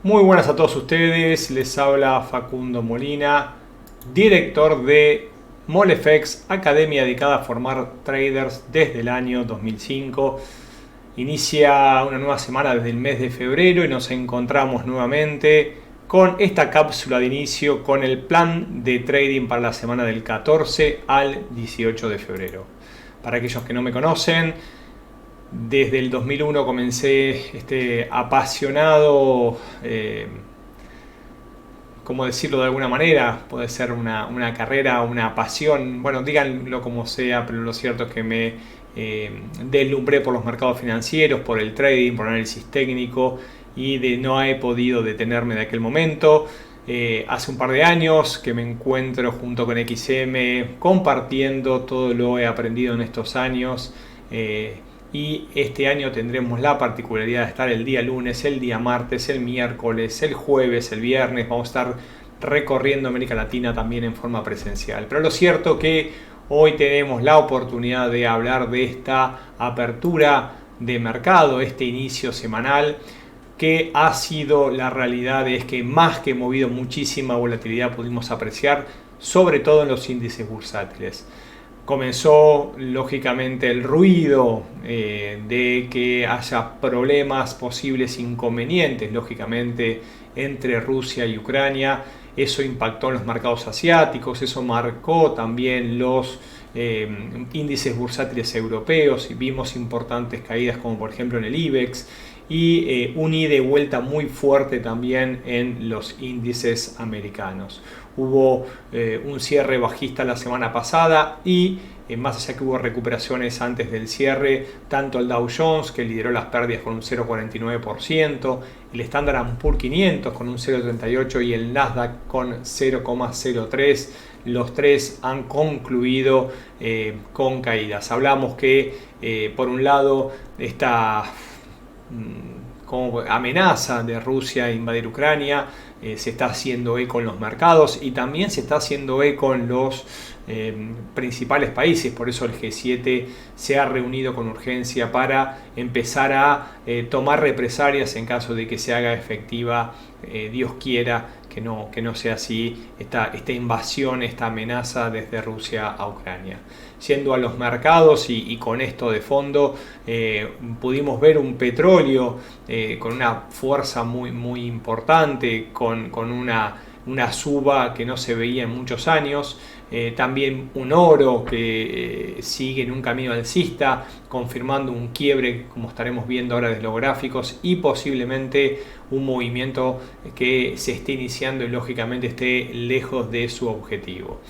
Muy buenas a todos ustedes, les habla Facundo Molina, director de Molefex, academia dedicada a formar traders desde el año 2005. Inicia una nueva semana desde el mes de febrero y nos encontramos nuevamente con esta cápsula de inicio con el plan de trading para la semana del 14 al 18 de febrero. Para aquellos que no me conocen, desde el 2001 comencé este apasionado, ¿cómo decirlo de alguna manera? Puede ser una carrera, una pasión, bueno, díganlo como sea, pero lo cierto es que me deslumbré por los mercados financieros, por el trading, por análisis técnico y no he podido detenerme de aquel momento. Hace un par de años que me encuentro junto con XM compartiendo todo lo que he aprendido en estos años. Y este año tendremos la particularidad de estar el día lunes, el día martes, el miércoles, el jueves, el viernes. Vamos a estar recorriendo América Latina también en forma presencial. Pero lo cierto que hoy tenemos la oportunidad de hablar de esta apertura de mercado, este inicio semanal, que ha sido la realidad es que más que movido muchísima volatilidad pudimos apreciar, sobre todo en los índices bursátiles. Comenzó lógicamente el ruido de que haya problemas, posibles inconvenientes, lógicamente, entre Rusia y Ucrania. Eso impactó en los mercados asiáticos, eso marcó también los índices bursátiles europeos y vimos importantes caídas como por ejemplo en el IBEX y un ida y vuelta muy fuerte también en los índices americanos. Hubo un cierre bajista la semana pasada y más allá que hubo recuperaciones antes del cierre, tanto el Dow Jones, que lideró las pérdidas con un 0,49%, el Standard & Poor's 500 con un 0,38% y el Nasdaq con 0,03%, los tres han concluido con caídas. Hablamos que por un lado esta como amenaza de Rusia a invadir Ucrania se está haciendo eco en los mercados y también se está haciendo eco en los principales países. Por eso el G7 se ha reunido con urgencia para empezar a tomar represalias en caso de que se haga efectiva, Dios quiera que no sea así, esta invasión, esta amenaza desde Rusia a Ucrania. Yendo a los mercados y con esto de fondo, pudimos ver un petróleo con una fuerza muy importante, con una suba que no se veía en muchos años. También un oro que sigue en un camino alcista, confirmando un quiebre, como estaremos viendo ahora desde los gráficos, y posiblemente un movimiento que se esté iniciando y lógicamente esté lejos de su objetivo.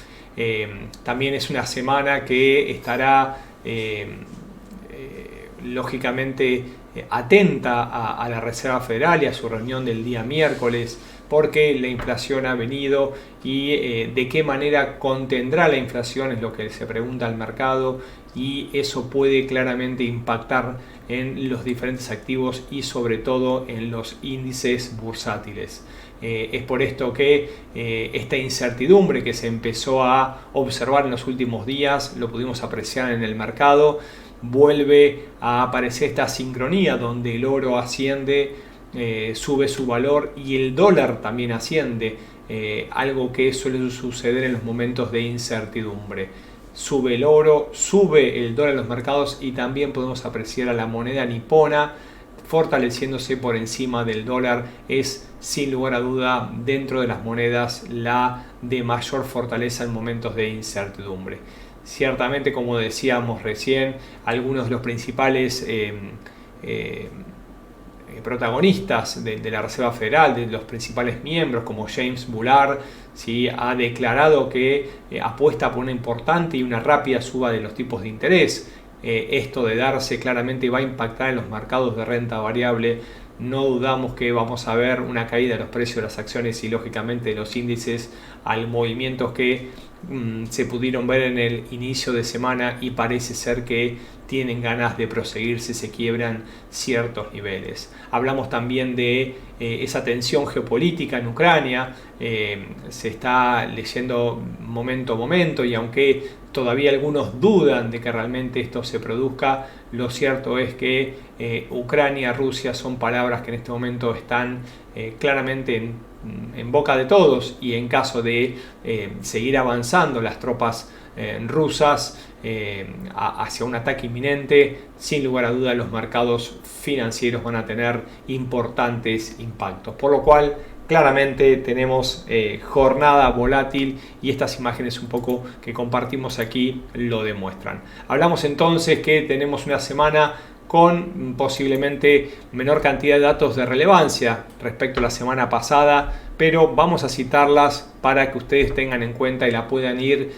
También es una semana que estará lógicamente atenta a la Reserva Federal y a su reunión del día miércoles, porque la inflación ha venido y de qué manera contendrá la inflación es lo que se pregunta al mercado, y eso puede claramente impactar en los diferentes activos y sobre todo en los índices bursátiles. Es por esto que esta incertidumbre que se empezó a observar en los últimos días, lo pudimos apreciar en el mercado, vuelve a aparecer esta sincronía donde el oro asciende, sube su valor y el dólar también asciende, algo que suele suceder en los momentos de incertidumbre. Sube el oro, sube el dólar en los mercados y también podemos apreciar a la moneda nipona fortaleciéndose por encima del dólar. Es sin lugar a duda dentro de las monedas la de mayor fortaleza en momentos de incertidumbre. Ciertamente, como decíamos recién, algunos de los principales protagonistas de la Reserva Federal, de los principales miembros como James Bullard, ¿sí?, ha declarado que apuesta por una importante y una rápida suba de los tipos de interés. Esto de darse claramente va a impactar en los mercados de renta variable. No dudamos que vamos a ver una caída de los precios de las acciones y lógicamente de los índices al movimientos que se pudieron ver en el inicio de semana y parece ser que tienen ganas de proseguir si se quiebran ciertos niveles. Hablamos también de esa tensión geopolítica en Ucrania, se está leyendo momento a momento y aunque todavía algunos dudan de que realmente esto se produzca. Lo cierto es que Ucrania, Rusia son palabras que en este momento están claramente en boca de todos, y en caso de seguir avanzando las tropas rusas hacia un ataque inminente, sin lugar a dudas los mercados financieros van a tener importantes impactos, por lo cual claramente tenemos jornada volátil, y estas imágenes un poco que compartimos aquí lo demuestran. Hablamos entonces que tenemos una semana con posiblemente menor cantidad de datos de relevancia respecto a la semana pasada, pero vamos a citarlas para que ustedes tengan en cuenta y la puedan ir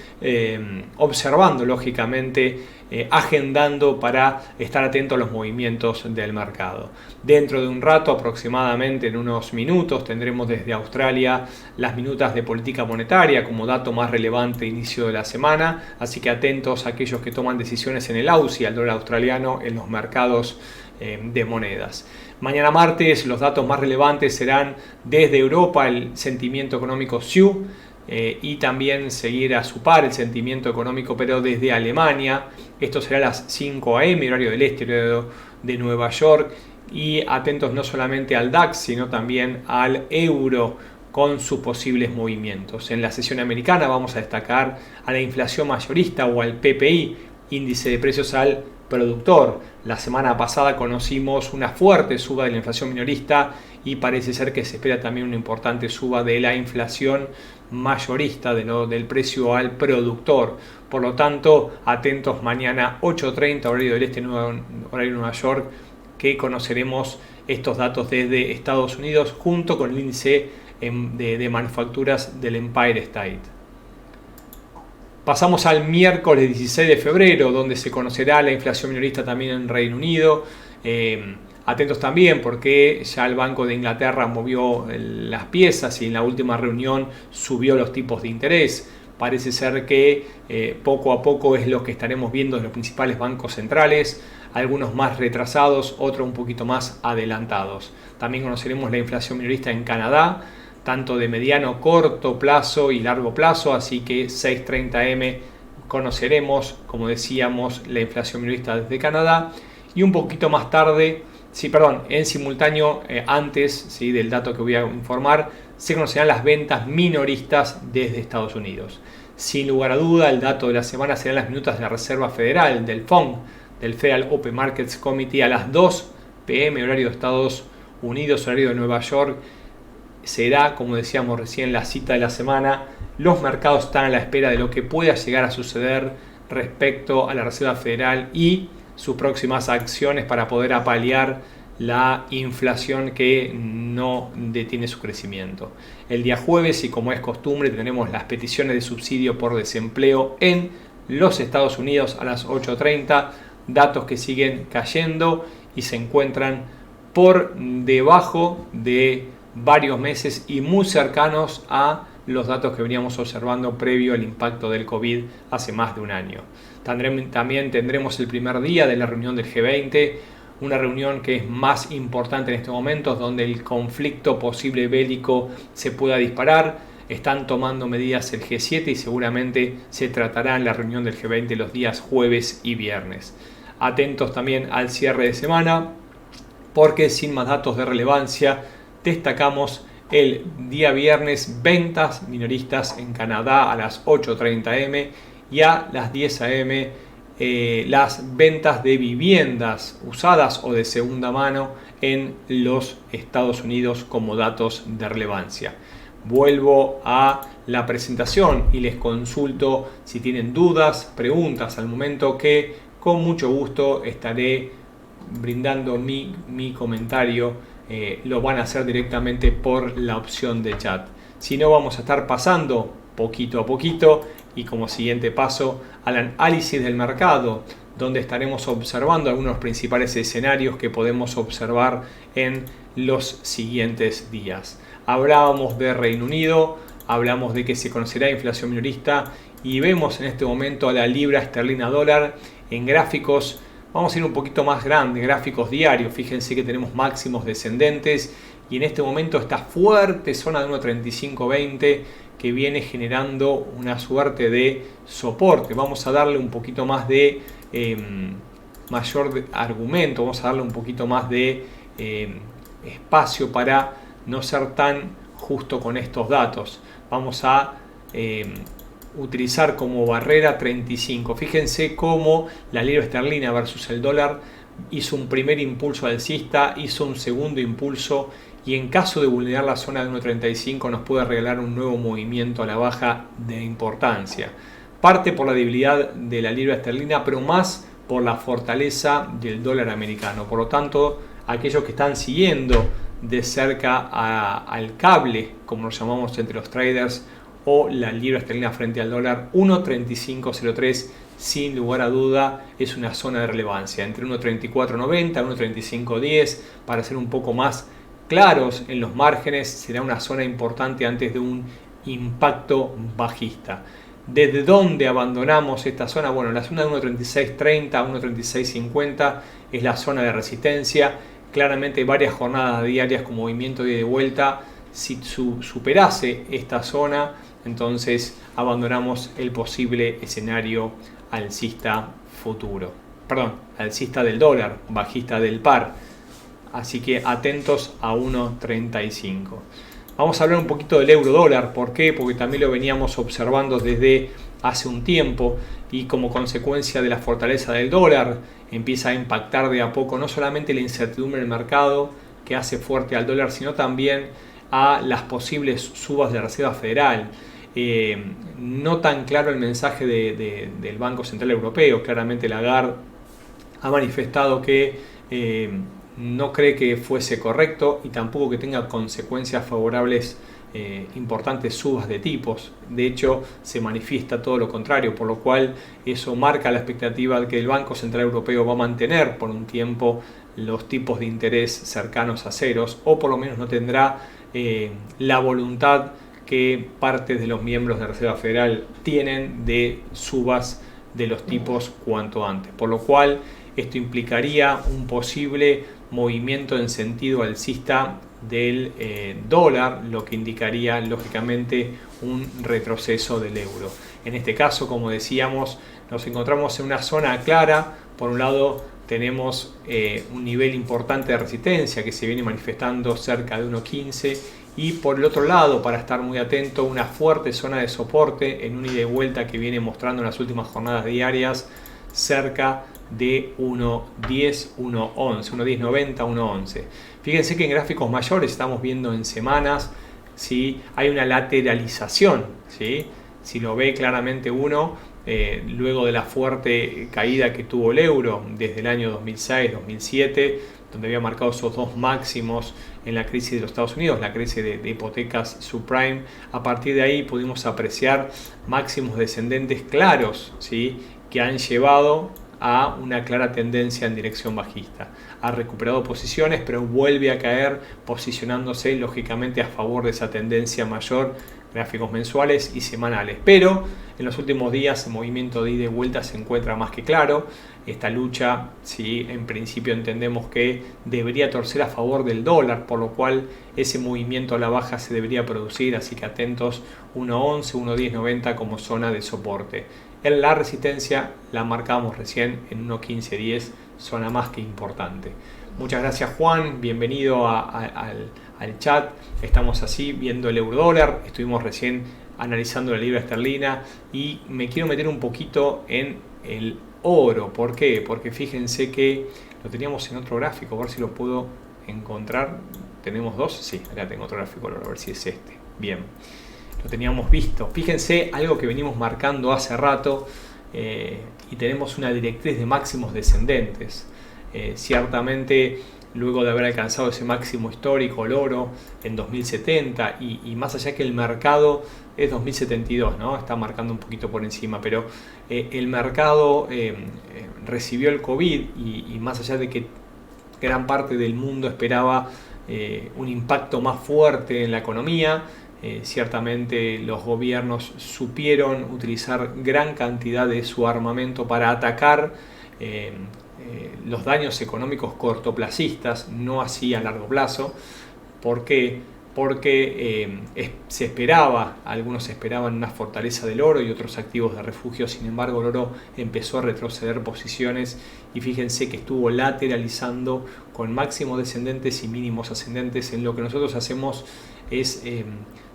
observando, lógicamente, agendando para estar atentos a los movimientos del mercado. Dentro de un rato, aproximadamente en unos minutos, tendremos desde Australia las minutas de política monetaria como dato más relevante de inicio de la semana, así que atentos a aquellos que toman decisiones en el AUSI, el dólar australiano, en los mercados de monedas. Mañana martes los datos más relevantes serán desde Europa el sentimiento económico SIU, y también seguir a su par el sentimiento económico, pero desde Alemania. Esto será a las 5 am, horario del este, horario de Nueva York, y atentos no solamente al DAX, sino también al euro con sus posibles movimientos. En la sesión americana vamos a destacar a la inflación mayorista o al PPI, índice de precios al productor. La semana pasada conocimos una fuerte suba de la inflación minorista, y parece ser que se espera también una importante suba de la inflación mayorista del precio al productor. Por lo tanto, atentos mañana 8:30 horario del este, horario de Nueva York, que conoceremos estos datos desde Estados Unidos junto con el índice de manufacturas del Empire State. Pasamos al miércoles 16 de febrero, donde se conocerá la inflación minorista también en Reino Unido. Atentos también porque ya el Banco de Inglaterra movió las piezas y en la última reunión subió los tipos de interés. Parece ser que poco a poco es lo que estaremos viendo de los principales bancos centrales, algunos más retrasados, otros un poquito más adelantados. También conoceremos la inflación minorista en Canadá, tanto de mediano, corto plazo y largo plazo, así que 6:30 am conoceremos, como decíamos, la inflación minorista desde Canadá, y un poquito más tarde, en simultáneo, antes del dato que voy a informar, se conocerán las ventas minoristas desde Estados Unidos. Sin lugar a duda, el dato de la semana serán las minutas de la Reserva Federal, del FOMC, del Federal Open Markets Committee, a las 2 p.m. horario de Estados Unidos, horario de Nueva York. Será, como decíamos recién, la cita de la semana. Los mercados están a la espera de lo que pueda llegar a suceder respecto a la Reserva Federal y sus próximas acciones para poder apalear la inflación que no detiene su crecimiento. El día jueves, y como es costumbre, tendremos las peticiones de subsidio por desempleo en los Estados Unidos a las 8:30, datos que siguen cayendo y se encuentran por debajo de varios meses y muy cercanos a los datos que veníamos observando previo al impacto del COVID hace más de un año. También tendremos el primer día de la reunión del G20, una reunión que es más importante en estos momentos, donde el conflicto posible bélico se pueda disparar. Están tomando medidas el G7 y seguramente se tratará en la reunión del G20 los días jueves y viernes. Atentos también al cierre de semana, porque sin más datos de relevancia, destacamos el día viernes ventas minoristas en Canadá a las 8:30 am y a las 10 am las ventas de viviendas usadas o de segunda mano en los Estados Unidos como datos de relevancia. Vuelvo a la presentación y les consulto si tienen dudas, preguntas al momento, que con mucho gusto estaré brindando mi comentario. Lo van a hacer directamente por la opción de chat. Si no, vamos a estar pasando poquito a poquito y como siguiente paso al análisis del mercado, donde estaremos observando algunos principales escenarios que podemos observar en los siguientes días. Hablábamos de Reino Unido, hablamos de que se conocerá inflación minorista y vemos en este momento a la libra esterlina dólar en gráficos Vamos a ir un poquito más grande, gráficos diarios. Fíjense que tenemos máximos descendentes y en este momento esta fuerte zona de 1.3520 que viene generando una suerte de soporte. Vamos a darle un poquito más de mayor argumento, vamos a darle un poquito más de espacio para no ser tan justo con estos datos. Vamos a utilizar como barrera 35. Fíjense cómo la libra esterlina versus el dólar hizo un primer impulso alcista, hizo un segundo impulso y en caso de vulnerar la zona de 1.35 nos puede regalar un nuevo movimiento a la baja de importancia. Parte por la debilidad de la libra esterlina, pero más por la fortaleza del dólar americano. Por lo tanto, aquellos que están siguiendo de cerca al cable, como lo llamamos entre los traders, o la libra esterlina frente al dólar, 1.3503 sin lugar a duda es una zona de relevancia, entre 1.3490 y 1.3510, para ser un poco más claros en los márgenes, será una zona importante antes de un impacto bajista. ¿Desde dónde abandonamos esta zona? Bueno, la zona de 1.3630 a 1.3650 es la zona de resistencia. Claramente varias jornadas diarias con movimiento de vuelta. Si superase esta zona, entonces abandonamos el posible escenario alcista futuro. Perdón, alcista del dólar, bajista del par. Así que atentos a 1.35. Vamos a hablar un poquito del euro dólar. ¿Por qué? Porque también lo veníamos observando desde hace un tiempo y como consecuencia de la fortaleza del dólar empieza a impactar de a poco no solamente la incertidumbre del mercado que hace fuerte al dólar, sino también a las posibles subas de la Reserva Federal. No tan claro el mensaje del Banco Central Europeo. Claramente Lagarde ha manifestado que no cree que fuese correcto y tampoco que tenga consecuencias favorables, importantes subas de tipos. De hecho, se manifiesta todo lo contrario, por lo cual eso marca la expectativa de que el Banco Central Europeo va a mantener por un tiempo los tipos de interés cercanos a ceros, o por lo menos no tendrá la voluntad que partes de los miembros de la Reserva Federal tienen de subas de los tipos cuanto antes. Por lo cual esto implicaría un posible movimiento en sentido alcista del dólar, lo que indicaría lógicamente un retroceso del euro. En este caso, como decíamos, nos encontramos en una zona clara. Por un lado tenemos un nivel importante de resistencia que se viene manifestando cerca de 1.15 y por el otro lado, para estar muy atento, una fuerte zona de soporte en un ida y vuelta que viene mostrando en las últimas jornadas diarias cerca de 1.10, 1.11, 1.1090, 1.11. Fíjense que en gráficos mayores estamos viendo en semanas, ¿sí? Hay una lateralización, ¿sí? Si lo ve claramente uno, luego de la fuerte caída que tuvo el euro desde el año 2006-2007, donde había marcado esos dos máximos en la crisis de los Estados Unidos, la crisis de hipotecas subprime. A partir de ahí pudimos apreciar máximos descendentes claros, ¿sí? Que han llevado a una clara tendencia en dirección bajista. Ha recuperado posiciones, pero vuelve a caer, posicionándose lógicamente a favor de esa tendencia mayor, gráficos mensuales y semanales. Pero en los últimos días el movimiento de ida y vuelta se encuentra más que claro. Esta lucha, sí, en principio entendemos que debería torcer a favor del dólar, por lo cual ese movimiento a la baja se debería producir, así que atentos 1.11, 1.1090 como zona de soporte. En la resistencia la marcamos recién en 1.1510, zona más que importante. Muchas gracias, Juan, bienvenido al chat. Estamos así viendo el euro dólar, estuvimos recién analizando la libra esterlina y me quiero meter un poquito en el oro. ¿Por qué? Porque fíjense que lo teníamos en otro gráfico, a ver si lo puedo encontrar. ¿Tenemos dos? Sí, acá tengo otro gráfico, a ver si es este. Bien, lo teníamos visto. Fíjense algo que venimos marcando hace rato, y tenemos una directriz de máximos descendentes. Ciertamente, luego de haber alcanzado ese máximo histórico, el oro, en 2070, y más allá que el mercado es 2072, ¿no? Está marcando un poquito por encima, pero el mercado recibió el COVID y más allá de que gran parte del mundo esperaba un impacto más fuerte en la economía, ciertamente los gobiernos supieron utilizar gran cantidad de su armamento para atacar los daños económicos cortoplacistas, no así a largo plazo. ¿Por qué? Porque se esperaba, algunos esperaban una fortaleza del oro y otros activos de refugio. Sin embargo, el oro empezó a retroceder posiciones y fíjense que estuvo lateralizando con máximos descendentes y mínimos ascendentes. En lo que nosotros hacemos es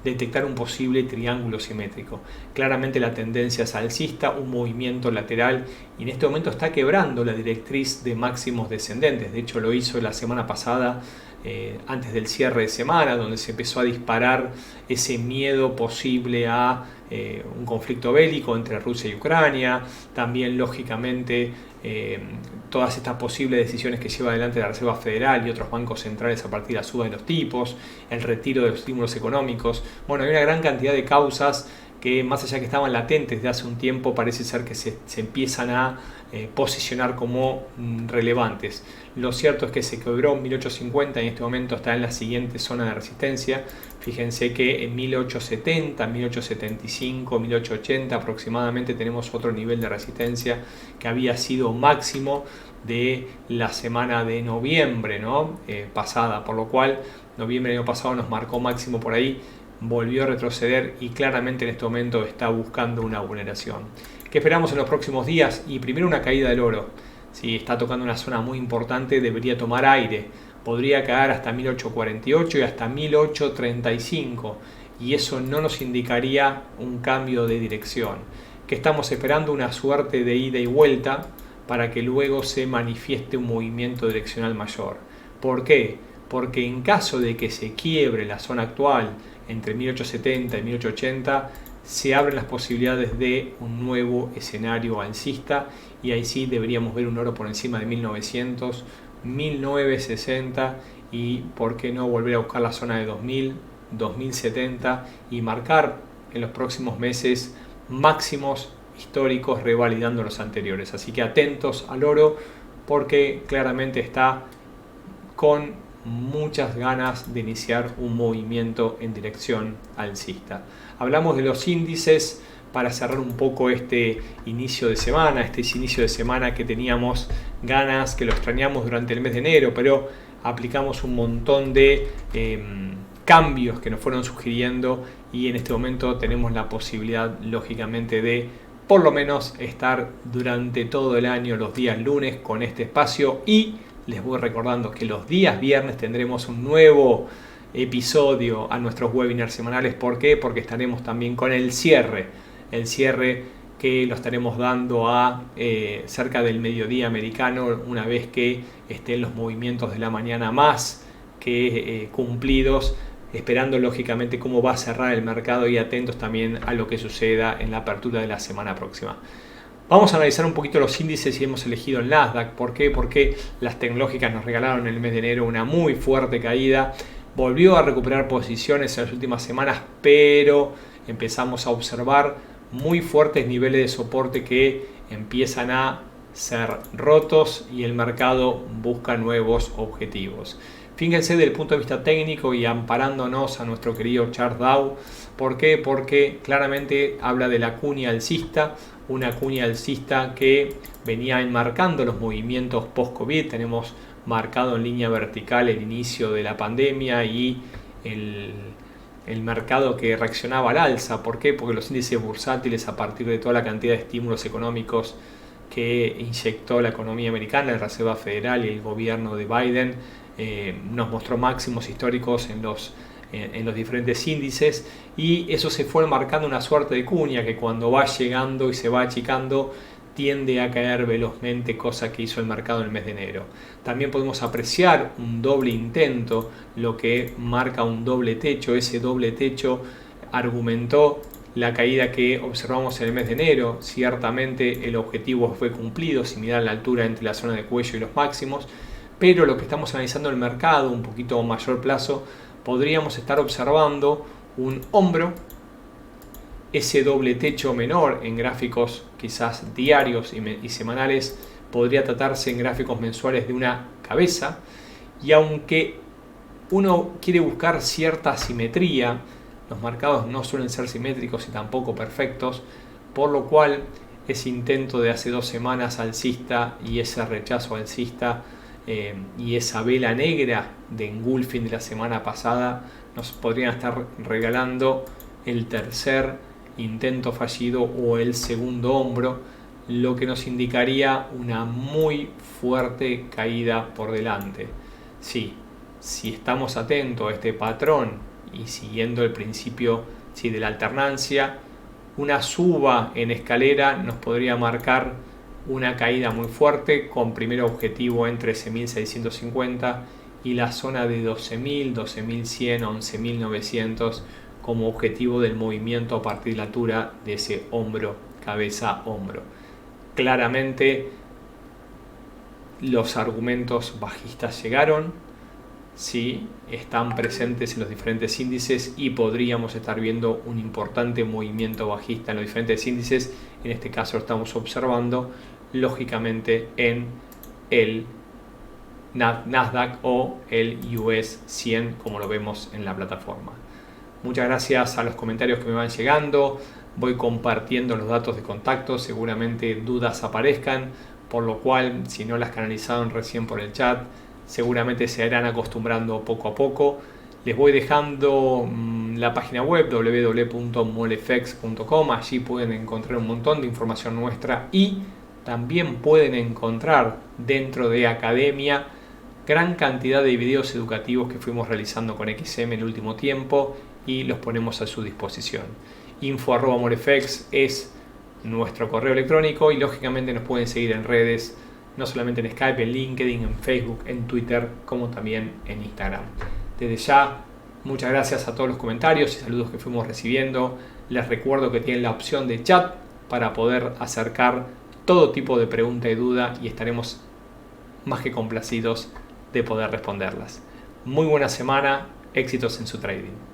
detectar un posible triángulo simétrico. Claramente la tendencia es alcista, un movimiento lateral, y en este momento está quebrando la directriz de máximos descendentes. De hecho, lo hizo la semana pasada, antes del cierre de semana, donde se empezó a disparar ese miedo posible a un conflicto bélico entre Rusia y Ucrania. También, lógicamente, todas estas posibles decisiones que lleva adelante la Reserva Federal y otros bancos centrales a partir de la suba de los tipos, el retiro de los estímulos económicos. Bueno, hay una gran cantidad de causas que, más allá que estaban latentes de hace un tiempo, parece ser que se empiezan a posicionar como relevantes. Lo cierto es que se quebró 1850 y en este momento está en la siguiente zona de resistencia. Fíjense que en 1870, 1875, 1880 aproximadamente tenemos otro nivel de resistencia que había sido máximo de la semana de noviembre, ¿no? Pasada, por lo cual noviembre del año pasado nos marcó máximo por ahí, volvió a retroceder y claramente en este momento está buscando una vulneración. ¿Qué esperamos en los próximos días? Y primero una caída del oro. Si está tocando una zona muy importante, debería tomar aire. Podría caer hasta 1848 y hasta 1835, y eso no nos indicaría un cambio de dirección. Que estamos esperando una suerte de ida y vuelta para que luego se manifieste un movimiento direccional mayor. ¿Por qué? Porque en caso de que se quiebre la zona actual entre 1870 y 1880, se abren las posibilidades de un nuevo escenario alcista, y ahí sí deberíamos ver un oro por encima de 1900, 1960, y por qué no volver a buscar la zona de 2000, 2070 y marcar en los próximos meses máximos históricos revalidando los anteriores. Así que atentos al oro, porque claramente está con muchas ganas de iniciar un movimiento en dirección alcista. Hablamos de los índices para cerrar un poco este inicio de semana, que teníamos ganas, que lo extrañamos durante el mes de enero, pero aplicamos un montón de cambios que nos fueron sugiriendo, y en este momento tenemos la posibilidad, lógicamente, de por lo menos estar durante todo el año los días lunes con este espacio. Y les voy recordando que los días viernes tendremos un nuevo episodio a nuestros webinars semanales. ¿Por qué? Porque estaremos también con el cierre que lo estaremos dando a cerca del mediodía americano, una vez que estén los movimientos de la mañana más que cumplidos, esperando lógicamente cómo va a cerrar el mercado y atentos también a lo que suceda en la apertura de la semana próxima. Vamos a analizar un poquito los índices y hemos elegido el Nasdaq. ¿Por qué? Porque las tecnológicas nos regalaron en el mes de enero una muy fuerte caída. Volvió a recuperar posiciones en las últimas semanas, pero empezamos a observar muy fuertes niveles de soporte que empiezan a ser rotos y el mercado busca nuevos objetivos. Fíjense desde el punto de vista técnico y amparándonos a nuestro querido chart Dow. ¿Por qué? Porque claramente habla de la cuña alcista, una cuña alcista que venía enmarcando los movimientos post-COVID. Tenemos marcado en línea vertical el inicio de la pandemia y el mercado que reaccionaba al alza. ¿Por qué? Porque los índices bursátiles, a partir de toda la cantidad de estímulos económicos que inyectó la economía americana, la Reserva Federal y el gobierno de Biden, nos mostró máximos históricos en los diferentes índices, y eso se fue marcando una suerte de cuña que cuando va llegando y se va achicando tiende a caer velozmente, cosa que hizo el mercado en el mes de enero. También podemos apreciar un doble intento, lo que marca un doble techo. Ese doble techo argumentó la caída que observamos en el mes de enero. Ciertamente el objetivo fue cumplido, similar a la altura entre la zona de cuello y los máximos, pero lo que estamos analizando el mercado un poquito a mayor plazo, podríamos estar observando un hombro, ese doble techo menor en gráficos quizás diarios y semanales, podría tratarse en gráficos mensuales de una cabeza, y aunque uno quiere buscar cierta simetría, los mercados no suelen ser simétricos y tampoco perfectos, por lo cual ese intento de hace 2 semanas alcista y ese rechazo alcista y esa vela negra de engulfing de la semana pasada nos podrían estar regalando el tercer intento fallido o el segundo hombro, lo que nos indicaría una muy fuerte caída por delante. Sí, si estamos atentos a este patrón y siguiendo el principio de la alternancia, una suba en escalera nos podría marcar una caída muy fuerte con primer objetivo en 13.650 y la zona de 12.000, 12.100, 11.900 como objetivo del movimiento a partir de la altura de ese hombro, cabeza, hombro. Claramente los argumentos bajistas llegaron, sí, están presentes en los diferentes índices y podríamos estar viendo un importante movimiento bajista en los diferentes índices. En este caso lo estamos observando lógicamente en el Nasdaq o el US 100 como lo vemos en la plataforma. Muchas gracias a los comentarios que me van llegando, voy compartiendo los datos de contacto, seguramente dudas aparezcan, por lo cual si no las canalizaron recién por el chat, seguramente se irán acostumbrando poco a poco. Les voy dejando la página web www.molefex.com, allí pueden encontrar un montón de información nuestra y también pueden encontrar dentro de Academia gran cantidad de videos educativos que fuimos realizando con XM en el último tiempo y los ponemos a su disposición. info@molefex es nuestro correo electrónico y lógicamente nos pueden seguir en redes, no solamente en Skype, en LinkedIn, en Facebook, en Twitter, como también en Instagram. Desde ya, muchas gracias a todos los comentarios y saludos que fuimos recibiendo. Les recuerdo que tienen la opción de chat para poder acercar todo tipo de pregunta y duda y estaremos más que complacidos de poder responderlas. Muy buena semana, éxitos en su trading.